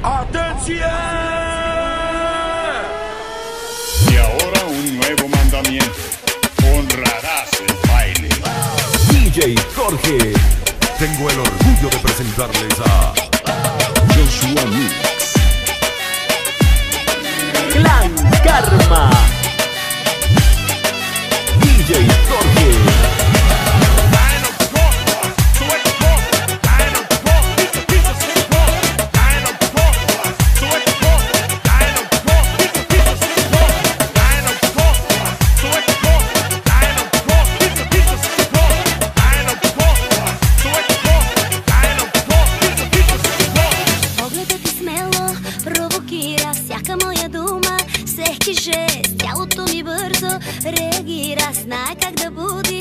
¡Atención! Y ahora un nuevo mandamiento: honrarás el baile. DJ Jorge. Tengo el orgullo de presentarles a Joshua Mix. Clan Karma. DJ Jorge. Всяка моя дума се хтиже, с тялото ми бързо реагира, знае как да буди